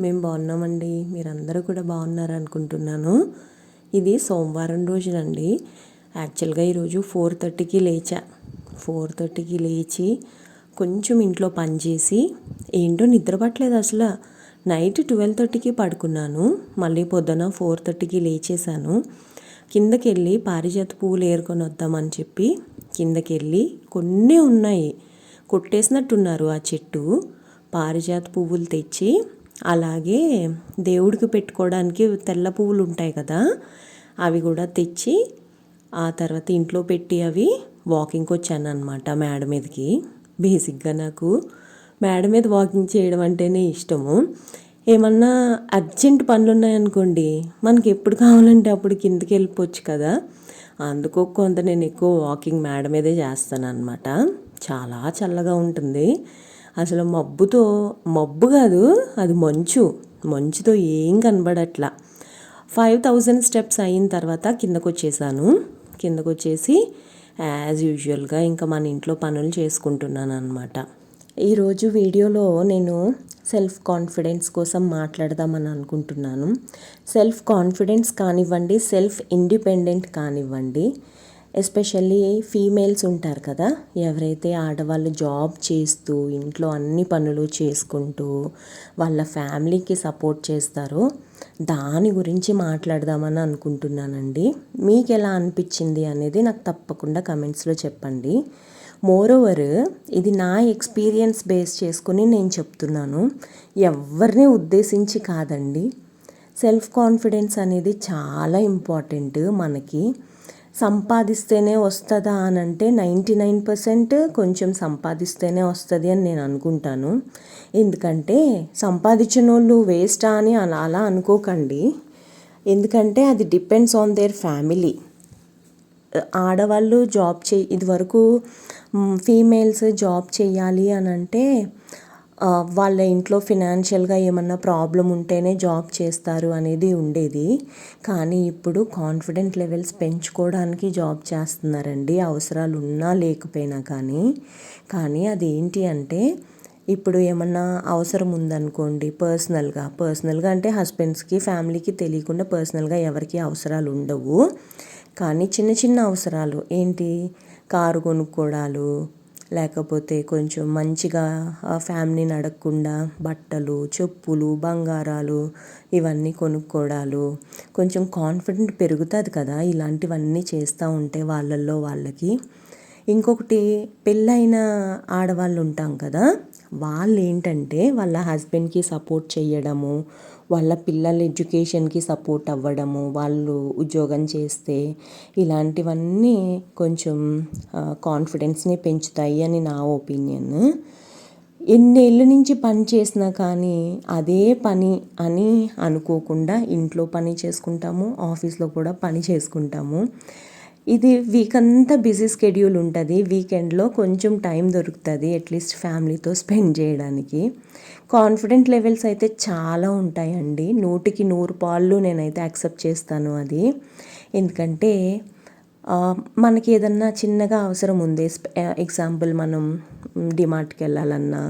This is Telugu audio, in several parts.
మేము బాగున్నామండి. మీరందరూ కూడా బాగున్నారనుకుంటున్నాను. ఇది సోమవారం రోజునండి. యాక్చువల్గా ఈరోజు 4:30కి లేచా. 4:30కి లేచి కొంచెం ఇంట్లో పని చేసి ఏంటో నిద్ర పట్టలేదు అసలు. నైట్ 12:30కి పడుకున్నాను. మళ్ళీ పొద్దున 4:30కి లేచేశాను. కిందకి వెళ్ళి పారిజాత పువ్వులు ఏరుకొని వద్దామని చెప్పి కిందకి వెళ్ళి కొన్ని ఉన్నాయి, కొట్టేసినట్టున్నారు ఆ చెట్టు. పారిజాత పువ్వులు తెచ్చి అలాగే దేవుడికి పెట్టుకోవడానికి తెల్ల పువ్వులు ఉంటాయి కదా, అవి కూడా తెచ్చి ఆ తర్వాత ఇంట్లో పెట్టి అవి వాకింగ్కి వచ్చాను అనమాట మేడ మీదకి. బేసిక్గా నాకు మేడ మీద వాకింగ్ చేయడం అంటేనే ఇష్టము. ఏమన్నా అర్జెంట్ పనులు ఉన్నాయనుకోండి, మనకి ఎప్పుడు కావాలంటే అప్పుడు కిందకి వెళ్ళిపోవచ్చు కదా. అందుకో కొంత నేను ఎక్కువ వాకింగ్ మేడ మీదే చేస్తాను అనమాట. చాలా చల్లగా ఉంటుంది. అసలు మబ్బు కాదు, అది మంచుతో ఏం కనబడట్లా. 5000 స్టెప్స్ అయిన తర్వాత కిందకు వచ్చేసి యాజ్ యూజువల్గా ఇంకా మన ఇంట్లో పనులు చేసుకుంటున్నాను అనమాట. ఈరోజు వీడియోలో నేను సెల్ఫ్ కాన్ఫిడెన్స్ కోసం మాట్లాడదామని అనుకుంటున్నాను. సెల్ఫ్ కాన్ఫిడెన్స్ కానివ్వండి, సెల్ఫ్ ఇండిపెండెంట్ కానివ్వండి, ఎస్పెషల్లీ ఫీమేల్స్ ఉంటారు కదా, ఎవరైతే ఆడవాళ్ళు జాబ్ చేస్తూ ఇంట్లో అన్ని పనులు చేసుకుంటూ వాళ్ళ ఫ్యామిలీకి సపోర్ట్ చేస్తారో దాని గురించి మాట్లాడదామని అనుకుంటున్నానండి. మీకు ఎలా అనిపించింది అనేది నాకు తప్పకుండా కమెంట్స్లో చెప్పండి. మోరోవర్ ఇది నా ఎక్స్పీరియన్స్ బేస్ చేసుకుని నేను చెప్తున్నాను, ఎవరిని ఉద్దేశించి కాదండి. సెల్ఫ్ కాన్ఫిడెన్స్ అనేది చాలా ఇంపార్టెంట్. మనకి సంపాదిస్తేనే వస్తుందా అని అంటే 99% కొంచెం సంపాదిస్తేనే వస్తుంది అని నేను అనుకుంటాను. ఎందుకంటే సంపాదించిన వాళ్ళు వేస్టా అని అలా అనుకోకండి. ఎందుకంటే అది డిపెండ్స్ ఆన్ దేర్ ఫ్యామిలీ. ఆడవాళ్ళు ఇదివరకు ఫీమేల్స్ జాబ్ చేయాలి అని అంటే వాళ్ళ ఇంట్లో ఫినాన్షియల్గా ఏమన్నా ప్రాబ్లం ఉంటేనే జాబ్ చేస్తారు అనేది ఉండేది. కానీ ఇప్పుడు కాన్ఫిడెంట్ లెవెల్స్ పెంచుకోవడానికి జాబ్ చేస్తున్నారండి, అవసరాలు ఉన్నా లేకపోయినా కానీ అదేంటి అంటే ఇప్పుడు ఏమన్నా అవసరం ఉందనుకోండి, పర్సనల్గా అంటే హస్బెండ్స్కి ఫ్యామిలీకి తెలియకుండా పర్సనల్గా ఎవరికి అవసరాలు ఉండవు. కానీ చిన్న చిన్న అవసరాలు ఏంటి, కారు కొనుక్కోవడాలు, లేకపోతే కొంచెం మంచిగా ఫ్యామిలీని అడగకుండా బట్టలు, చెప్పులు, బంగారాలు ఇవన్నీ కొనుక్కోవడాలు, కొంచెం కాన్ఫిడెంట్ పెరుగుతుంది కదా ఇలాంటివన్నీ చేస్తూ ఉంటే వాళ్ళకి. ఇంకొకటి, పెళ్ళైన ఆడవాళ్ళు ఉంటాం కదా, వాళ్ళు ఏంటంటే వాళ్ళ హస్బెండ్కి సపోర్ట్ చేయడము, వాళ్ళ పిల్లల ఎడ్యుకేషన్కి సపోర్ట్ అవ్వడము, వాళ్ళు ఉద్యోగం చేస్తే ఇలాంటివన్నీ కొంచెం కాన్ఫిడెన్స్ని పెంచుతాయి అని నా ఒపీనియన్. ఎన్నేళ్ళ నుంచి పని చేసినా కానీ అదే పని అని అనుకోకుండా ఇంట్లో పని చేసుకుంటాము, ఆఫీస్లో కూడా పని చేసుకుంటాము. ఇది వీక్ అంతా బిజీ స్కెడ్యూల్ ఉంటుంది, వీకెండ్లో కొంచెం టైం దొరుకుతుంది అట్లీస్ట్ ఫ్యామిలీతో స్పెండ్ చేయడానికి. కాన్ఫిడెంట్ లెవెల్స్ అయితే చాలా ఉంటాయండి, 100కి 100 పాళ్ళు నేనైతే యాక్సెప్ట్ చేస్తాను అది. ఎందుకంటే మనకి ఏదన్నా చిన్నగా అవసరం ఉంది, ఎగ్జాంపుల్ మనం డిమార్ట్కి వెళ్ళాలన్నా,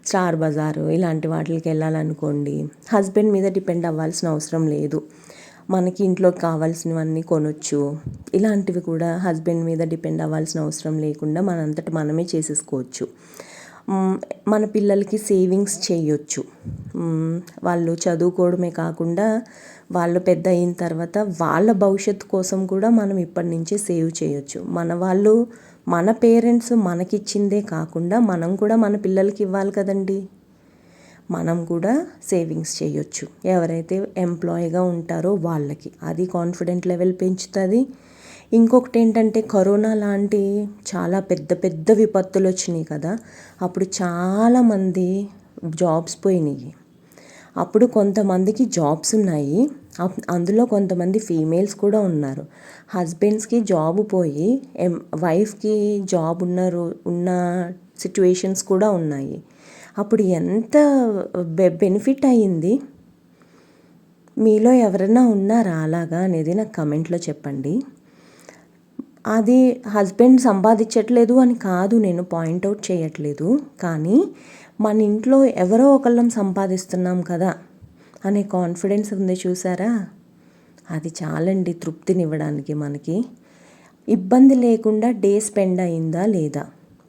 స్టార్ బజారు ఇలాంటి వాటికి వెళ్ళాలనుకోండి, హస్బెండ్ మీద డిపెండ్ అవ్వాల్సిన అవసరం లేదు. మనకి ఇంట్లోకి కావాల్సినవన్నీ కొనొచ్చు. ఇలాంటివి కూడా హస్బెండ్ మీద డిపెండ్ అవ్వాల్సిన అవసరం లేకుండా మనంతట మనమే చేసేసుకోవచ్చు. మన పిల్లలకి సేవింగ్స్ చేయొచ్చు. వాళ్ళు చదువుకోవడమే కాకుండా వాళ్ళు పెద్ద అయిన తర్వాత వాళ్ళ భవిష్యత్తు కోసం కూడా మనం ఇప్పటి నుంచే సేవ్ చేయొచ్చు. మన పేరెంట్స్ మనకిచ్చిందే కాకుండా మనం కూడా మన పిల్లలకి ఇవ్వాలి కదండి. మనం కూడా సేవింగ్స్ చేయొచ్చు. ఎవరైతే ఎంప్లాయీగా ఉంటారో వాళ్ళకి అది కాన్ఫిడెంట్ లెవెల్ పెంచుతుంది. ఇంకొకటి ఏంటంటే, కరోనా లాంటి చాలా పెద్ద పెద్ద విపత్తులు వచ్చినాయి కదా, అప్పుడు చాలామంది జాబ్స్ పోయినాయి. అప్పుడు కొంతమందికి జాబ్స్ ఉన్నాయి, అందులో కొంతమంది ఫీమేల్స్ కూడా ఉన్నారు. హస్బెండ్స్కి జాబ్ పోయి వైఫ్కి జాబ్ ఉన్న సిచ్యువేషన్స్ కూడా ఉన్నాయి. అప్పుడు ఎంత బెనిఫిట్ అయ్యింది. మీలో ఎవరైనా ఉన్నారా అలాగా అనేది నాకు కమెంట్లో చెప్పండి. అది హస్బెండ్ సంపాదించట్లేదు అని కాదు, నేను పాయింట్అవుట్ చేయట్లేదు. కానీ మన ఇంట్లో ఎవరో ఒకళ్ళం సంపాదిస్తున్నాం కదా, అనే కాన్ఫిడెన్స్ ఉంది చూసారా, అది చాలండి తృప్తినివ్వడానికి మనకి. ఇబ్బంది లేకుండా డే స్పెండ్ అయిందా లేదా,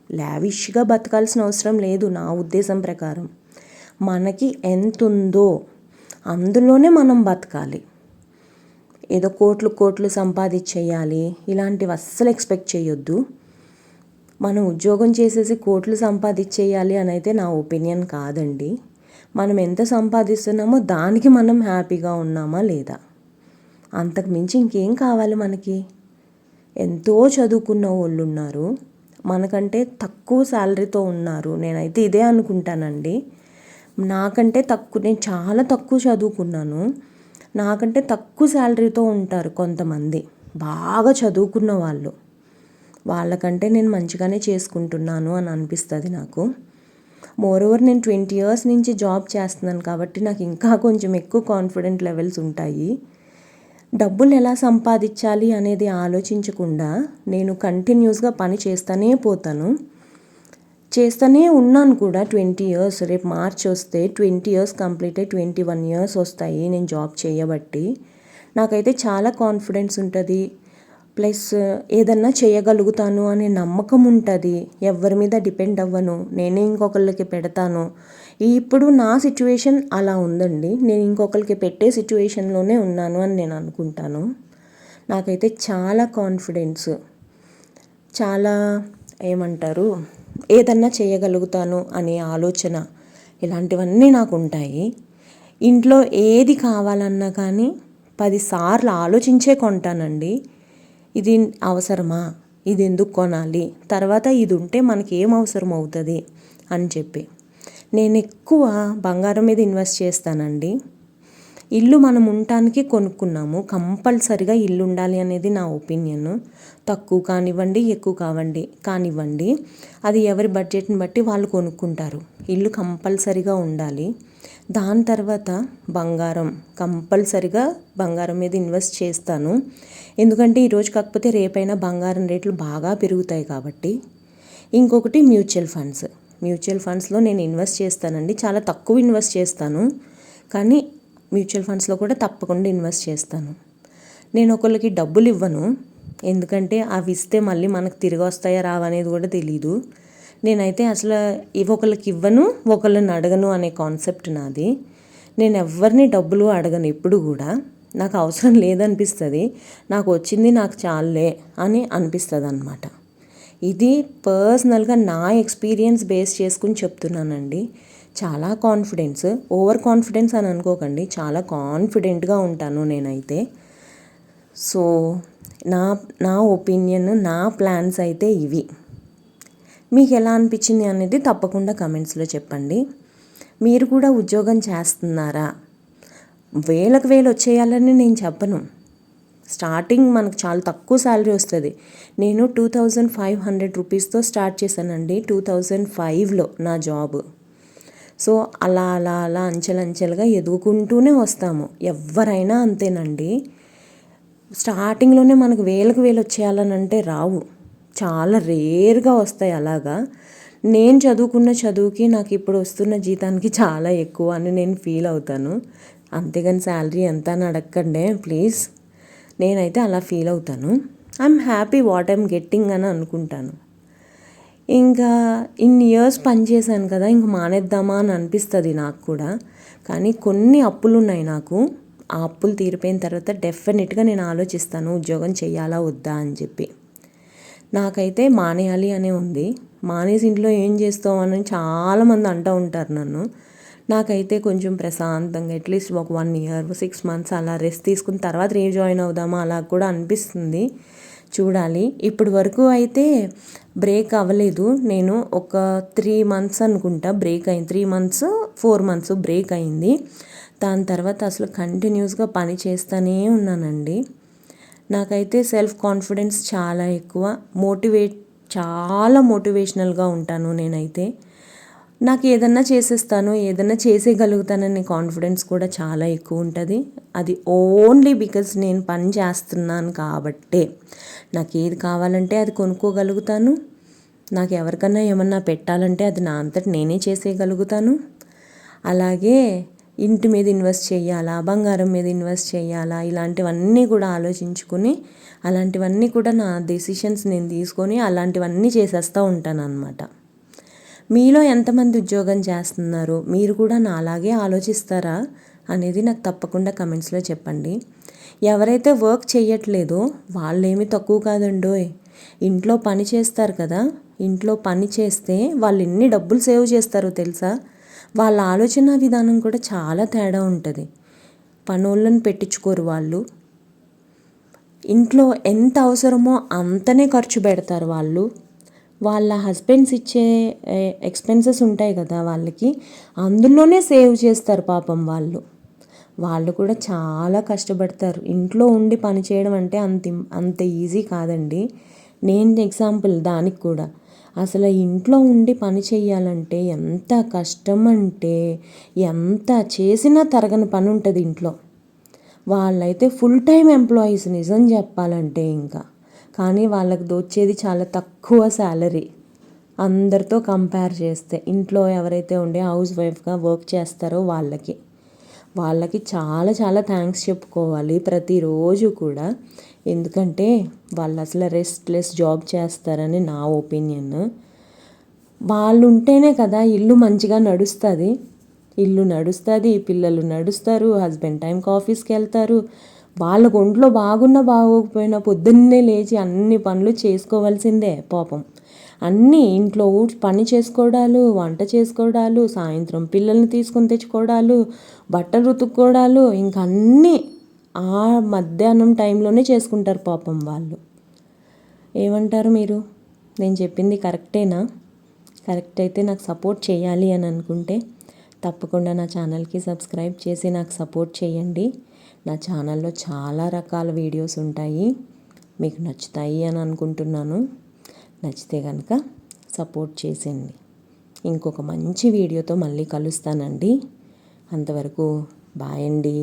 లావిష్గా బతకాల్సిన అవసరం లేదు నా ఉద్దేశం ప్రకారం. మనకి ఎంత ఉందో అందులోనే మనం బతకాలి. ఏదో కోట్లు కోట్లు సంపాదించేయాలి ఇలాంటివి అస్సలు ఎక్స్పెక్ట్ చేయొద్దు. మనం ఉద్యోగం చేసేసి కోట్లు సంపాదించేయాలి అని అయితే నా ఒపీనియన్ కాదండి. మనం ఎంత సంపాదిస్తున్నామో దానికి మనం హ్యాపీగా ఉన్నామా లేదా, అంతకు మించి ఇంకేం కావాలి మనకి. ఎంతో చదువుకున్న వాళ్ళు ఉన్నారు, మనకంటే తక్కువ శాలరీతో ఉన్నారు. నేనైతే ఇదే అనుకుంటానండి. నాకంటే తక్కువ, నేను చాలా తక్కువ చదువుకున్నాను, నాకంటే తక్కువ శాలరీతో ఉంటారు కొంతమంది బాగా చదువుకున్న వాళ్ళు. వాళ్ళకంటే నేను మంచిగానే చేసుకుంటున్నాను అని అనిపిస్తుంది నాకు. మోరోవర్ నేను 20 years నుంచి జాబ్ చేస్తున్నాను కాబట్టి నాకు ఇంకా కొంచెం ఎక్కువ కాన్ఫిడెంట్ లెవెల్స్ ఉంటాయి. డబ్బులు ఎలా సంపాదించాలి అనేది ఆలోచించకుండా నేను కంటిన్యూస్గా పని చేస్తూనే పోతాను. చేస్తూనే ఉన్నాను కూడా 20 years. రేపు మార్చ్ వస్తే 20 years కంప్లీట్ అయ్యి 21 years వస్తాయి నేను జాబ్ చేయబట్టి. నాకైతే చాలా కాన్ఫిడెన్స్ ఉంటుంది, ప్లస్ ఏదన్నా చేయగలుగుతాను అనే నమ్మకం ఉంటుంది. ఎవరి మీద డిపెండ్ అవ్వను, నేనే ఇంకొకళ్ళకి పెడతాను. ఇప్పుడు నా సిచ్యువేషన్ అలా ఉందండి, నేను ఇంకొకరికి పెట్టే సిచ్యువేషన్లోనే ఉన్నాను అని నేను అనుకుంటాను. నాకైతే చాలా కాన్ఫిడెన్స్, చాలా ఏమంటారు, ఏదన్నా చేయగలుగుతాను అనే ఆలోచన, ఇలాంటివన్నీ నాకు ఉంటాయి. ఇంట్లో ఏది కావాలన్నా కానీ 10 సార్లు ఆలోచించే కొంటానండి. ఇది అవసరమా, ఇది ఎందుకు కొనాలి, తర్వాత ఇది ఉంటే మనకి ఏం అవసరం అవుతుంది అని చెప్పి. నేను ఎక్కువ బంగారం మీద ఇన్వెస్ట్ చేస్తానండి. ఇల్లు మనం ఉండటానికి కొనుక్కున్నాము, కంపల్సరిగా ఇల్లు ఉండాలి అనేది నా ఒపీనియన్. తక్కువ కానివ్వండి ఎక్కువ కానివ్వండి, అది ఎవరి బడ్జెట్ని బట్టి వాళ్ళు కొనుక్కుంటారు. ఇల్లు కంపల్సరిగా ఉండాలి. దాని తర్వాత బంగారం, కంపల్సరిగా బంగారం మీద ఇన్వెస్ట్ చేస్తాను. ఎందుకంటే ఈరోజు కాకపోతే రేపైనా బంగారం రేట్లు బాగా పెరుగుతాయి కాబట్టి. ఇంకొకటి మ్యూచువల్ ఫండ్స్లో నేను ఇన్వెస్ట్ చేస్తానండి. చాలా తక్కువ ఇన్వెస్ట్ చేస్తాను, కానీ మ్యూచువల్ ఫండ్స్లో కూడా తప్పకుండా ఇన్వెస్ట్ చేస్తాను. నేను ఒకళ్ళకి డబ్బులు ఇవ్వను, ఎందుకంటే అవి ఇస్తే మళ్ళీ మనకు తిరిగి వస్తాయా రావనేది కూడా తెలీదు. నేనైతే అసలు ఒకళ్ళకి ఇవ్వను, ఒకళ్ళని అడగను అనే కాన్సెప్ట్ నాది. నేను ఎవరిని డబ్బులు అడగను ఎప్పుడు కూడా. నాకు అవసరం లేదనిపిస్తుంది, నాకు వచ్చింది నాకు చాలే అని అనిపిస్తుంది అన్నమాట. ఇది పర్సనల్గా నా ఎక్స్పీరియన్స్ బేస్ చేసుకుని చెప్తున్నానండి. చాలా కాన్ఫిడెన్స్, ఓవర్ కాన్ఫిడెన్స్ అని అనుకోకండి, చాలా కాన్ఫిడెంట్గా ఉంటాను నేనైతే. సో నా ఒపీనియన్, నా ప్లాన్స్ అయితే ఇవి. మీకు ఎలా అనిపించింది అనేది తప్పకుండా కమెంట్స్లో చెప్పండి. మీరు కూడా ఉద్యోగం చేస్తున్నారా? వేలకు వేలు వచ్చేయాలని నేను చెప్పను. స్టార్టింగ్ మనకు చాలా తక్కువ శాలరీ వస్తుంది. నేను 2500 రూపీస్తో స్టార్ట్ చేశానండి 2005లో నా జాబ్. సో అలా అలా అలా అంచెలంచెలుగా ఎదుగుకుంటూనే వస్తాము. ఎవరైనా అంతేనండి. స్టార్టింగ్లోనే మనకు వేలకు వేలు వచ్చేయాలని అంటే రావు, చాలా రేర్గా వస్తాయి. అలాగా నేను చదువుకున్న చదువుకి నాకు ఇప్పుడు వస్తున్న జీతానికి చాలా ఎక్కువ అని నేను ఫీల్ అవుతాను. అంతేగాని శాలరీ ఎంత అని అడగండి ప్లీజ్. నేనైతే అలా ఫీల్ అవుతాను. I'm happy what I'm getting అని అనుకుంటాను. ఇంకా ఇన్ని ఇయర్స్ పనిచేశాను కదా, ఇంక మానేద్దామా అని అనిపిస్తుంది నాకు కూడా. కానీ కొన్ని అప్పులు ఉన్నాయి నాకు. ఆ అప్పులు తీరిపోయిన తర్వాత డెఫినెట్గా నేను ఆలోచిస్తాను ఉద్యోగం చేయాలా వద్దా అని చెప్పి. నాకైతే మానేయాలి అనే ఉంది. మానేసి ఇంట్లో ఏం చేస్తావు అని చాలామంది అంటూ ఉంటారు నన్ను. నాకైతే కొంచెం ప్రశాంతంగా అట్లీస్ట్ ఒక 1 year 6 months అలా రెస్ట్ తీసుకున్న తర్వాత రీజాయిన్ అవుదామా అలా కూడా అనిపిస్తుంది. చూడాలి. ఇప్పటి వరకు అయితే బ్రేక్ అవ్వలేదు. నేను ఒక 3 months అనుకుంటా బ్రేక్ అయింది. 3 months 4 months బ్రేక్ అయింది. దాని తర్వాత అసలు కంటిన్యూస్గా పని చేస్తూనే ఉన్నానండి. నాకైతే సెల్ఫ్ కాన్ఫిడెన్స్ చాలా ఎక్కువ, చాలా మోటివేషనల్గా ఉంటాను నేనైతే. నాకు ఏదన్నా చేసేస్తాను, ఏదన్నా చేసేయగలుగుతాననే కాన్ఫిడెన్స్ కూడా చాలా ఎక్కువ ఉంటుంది. అది ఓన్లీ బికాజ్ నేను పని చేస్తున్నాను కాబట్టే. నాకు ఏది కావాలంటే అది కొనుక్కోగలుగుతాను. నాకు ఎవరికన్నా ఏమన్నా పెట్టాలంటే అది నా అంతటి నేనే చేసేయగలుగుతాను. అలాగే ఇంటి మీద ఇన్వెస్ట్ చేయాలా, బంగారం మీద ఇన్వెస్ట్ చేయాలా, ఇలాంటివన్నీ కూడా ఆలోచించుకుని అలాంటివన్నీ కూడా నా డెసిషన్స్ నేను తీసుకొని అలాంటివన్నీ చేసేస్తూ ఉంటాను అన్నమాట. మీలో ఎంతమంది ఉద్యోగం చేస్తున్నారు, మీరు కూడా నాలాగే ఆలోచిస్తారా అనేది నాకు తప్పకుండా కమెంట్స్లో చెప్పండి. ఎవరైతే వర్క్ చేయట్లేదో వాళ్ళేమీ తక్కువ కాదండోయ్. ఇంట్లో పని చేస్తారు కదా, ఇంట్లో పని చేస్తే వాళ్ళు ఎన్ని డబ్బులు సేవ్ చేస్తారో తెలుసా. వాళ్ళ ఆలోచన విధానం కూడా చాలా తేడా ఉంటుంది. పనోళ్ళని పెట్టించుకోరు వాళ్ళు. ఇంట్లో ఎంత అవసరమో అంతనే ఖర్చు పెడతారు వాళ్ళు. వాళ్ళ హస్బెండ్స్ ఇచ్చే ఎక్స్పెన్సెస్ ఉంటాయి కదా వాళ్ళకి, అందులోనే సేవ్ చేస్తారు పాపం వాళ్ళు. వాళ్ళు కూడా చాలా కష్టపడతారు. ఇంట్లో ఉండి పని చేయడం అంటే అంత ఈజీ కాదండి. నేను ఎగ్జాంపుల్ దానికి కూడా. అసలు ఇంట్లో ఉండి పని చేయాలంటే ఎంత కష్టం అంటే, ఎంత చేసినా తరగని పని ఉంటుంది ఇంట్లో. వాళ్ళైతే ఫుల్ టైం ఎంప్లాయీస్ నిజం చెప్పాలంటే ఇంకా. కానీ వాళ్ళకి దొచ్చేది చాలా తక్కువ శాలరీ అందరితో కంపేర్ చేస్తే. ఇంట్లో ఎవరైతే ఉండే హౌస్ వైఫ్గా వర్క్ చేస్తారో వాళ్ళకి చాలా చాలా థ్యాంక్స్ చెప్పుకోవాలి ప్రతిరోజు కూడా. ఎందుకంటే వాళ్ళు అసలు రెస్ట్లెస్ జాబ్ చేస్తారని నా ఒపీనియన్. వాళ్ళు ఉంటేనే కదా ఇల్లు మంచిగా నడుస్తుంది. ఇల్లు నడుస్తుంది, పిల్లలు నడుస్తారు, హస్బెండ్ టైంకి ఆఫీస్కి వెళ్తారు. వాళ్ళకు ఒంట్లో బాగున్నా బాగోకపోయినా పొద్దున్నే లేచి అన్ని పనులు చేసుకోవాల్సిందే పాపం. అన్నీ ఇంట్లో పని చేసుకోవడాలు, వంట చేసుకోవడాలు, సాయంత్రం పిల్లల్ని తీసుకొని తెచ్చుకోవడాలు, బట్టలు ఉతుక్కోవడాలు, ఇంకా అన్నీ ఆ మధ్యాహ్నం టైంలోనే చేసుకుంటారు పాపం వాళ్ళు. ఏమంటారు మీరు? నేను చెప్పింది కరెక్టేనా? కరెక్ట్ అయితే నాకు సపోర్ట్ చేయాలి అని అనుకుంటే తప్పకుండా నా ఛానల్కి సబ్స్క్రైబ్ చేసి నాకు సపోర్ట్ చేయండి. నా ఛానల్లో చాలా రకాల వీడియోస్ ఉంటాయి, మీకు నచ్చుతాయి అని అనుకుంటున్నాను. నచ్చితే కనుక సపోర్ట్ చేసేయండి. ఇంకొక మంచి వీడియోతో మళ్ళీ కలుస్తానండి. అంతవరకు బాయ్ అండి.